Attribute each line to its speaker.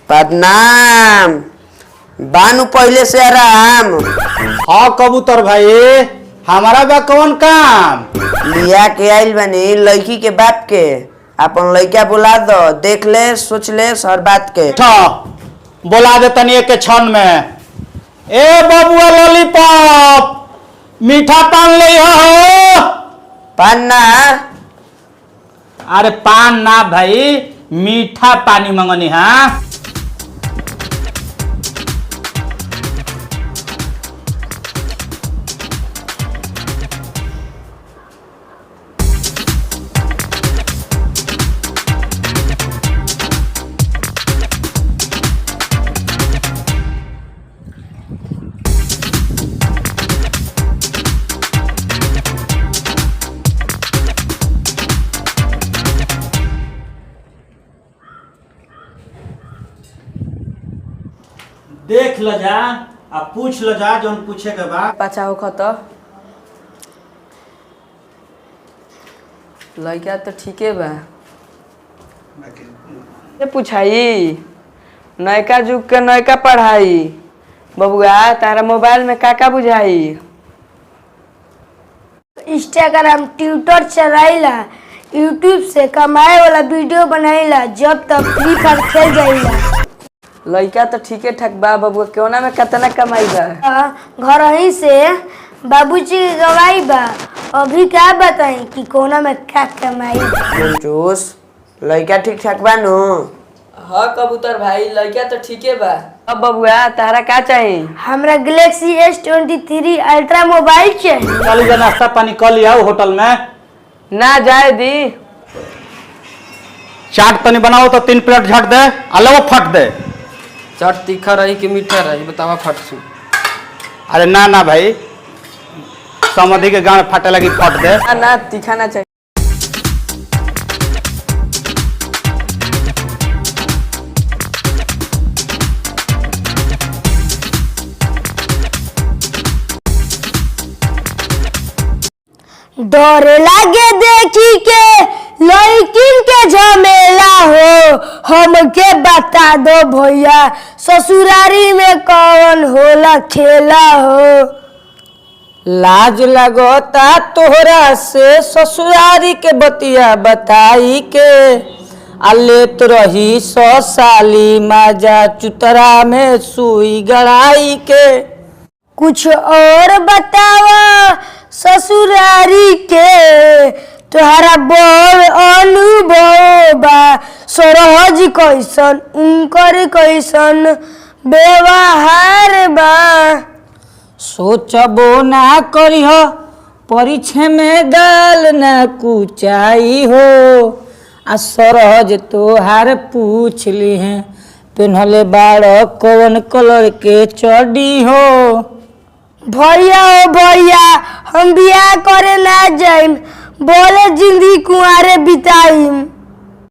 Speaker 1: प्रणाम। बानू पहले से आराम।
Speaker 2: हाँ कबूतर भाई, हमारा बा कौन काम?
Speaker 1: लिया के आइल बनी लड़की के बाप के। अपन लड़का बुला दो, देख ले सोच ले हर बात के।
Speaker 2: बोला दे तनी एक क्षण में। ए बबुआ लॉलीपॉप, मीठा पान ले हो।
Speaker 1: पान ना?
Speaker 2: अरे पान ना भाई, मीठा पानी मंगनी। हाँ देख ल जा, अब पूछ ल जा जो पूछे के बाद।
Speaker 1: पाछा हो खत लड़का तो ठीके बा। पूछाई नयका जुग के नयका पढ़ाई। बबुआ तारा मोबाइल में का बुझाई?
Speaker 3: इंस्टाग्राम ट्विटर चलाइला, यूट्यूब से कमाए वाला वीडियो बनाइला, जब तक फ्री फायर खेल जाइला।
Speaker 1: लड़का तो ठीके ठाक बा। बबुआ कोना में कितना कमाई बा?
Speaker 3: घर ही से बाबूजी की कमाई बा। अभी क्या बताई कि कोना में क्या कमाई बा।
Speaker 1: जोश लड़का ठीक ठाक बा नु?
Speaker 4: हाँ कबूतर भाई, लड़का तो ठीके बा।
Speaker 1: अब बबुआ तारा का चाहिए?
Speaker 3: हमरा गैलेक्सी S23 अल्ट्रा मोबाइल चाहिए।
Speaker 2: चल जा, नाश्ता पानी कर लिया होटल में।
Speaker 1: ना जाए दी।
Speaker 2: चाट तनी बनाओ तो 3 प्लेट झट दे, अलग फट दे।
Speaker 4: चाट तीखा रही कि मीठा रही बतावा फट सु।
Speaker 2: अरे ना भाई, समधि के गाँव फटे लगी फट दे।
Speaker 1: ना तीखा ना चाहिए।
Speaker 3: डर लागे देखी के लड़किन के झमेला हो। हमके बता दो भैया, ससुरारी में कौन होला खेला हो।
Speaker 1: लाज लगोता तोहरा से ससुरारी के बतिया बताई के। अलेत रही 100 साली माजा चुतरा में सुई गड़ाई के।
Speaker 3: कुछ और बतावा ससुरारी के, तुहरा बोल अनुभव बा। सरहज कैसन उनकर कैसन व्यवहार बा।
Speaker 1: सोचबो ना करिह, परीक्षा में दाल ना कुचाई हो। आ सरहज तोहार पूछ ली है, पेन्हले बाड़ कौन कलर के चड्डी हो।
Speaker 3: भैया ओ भैया, हम बियाह करे ना जाइम, बोले जिंदगी कुंवारे बिताइम।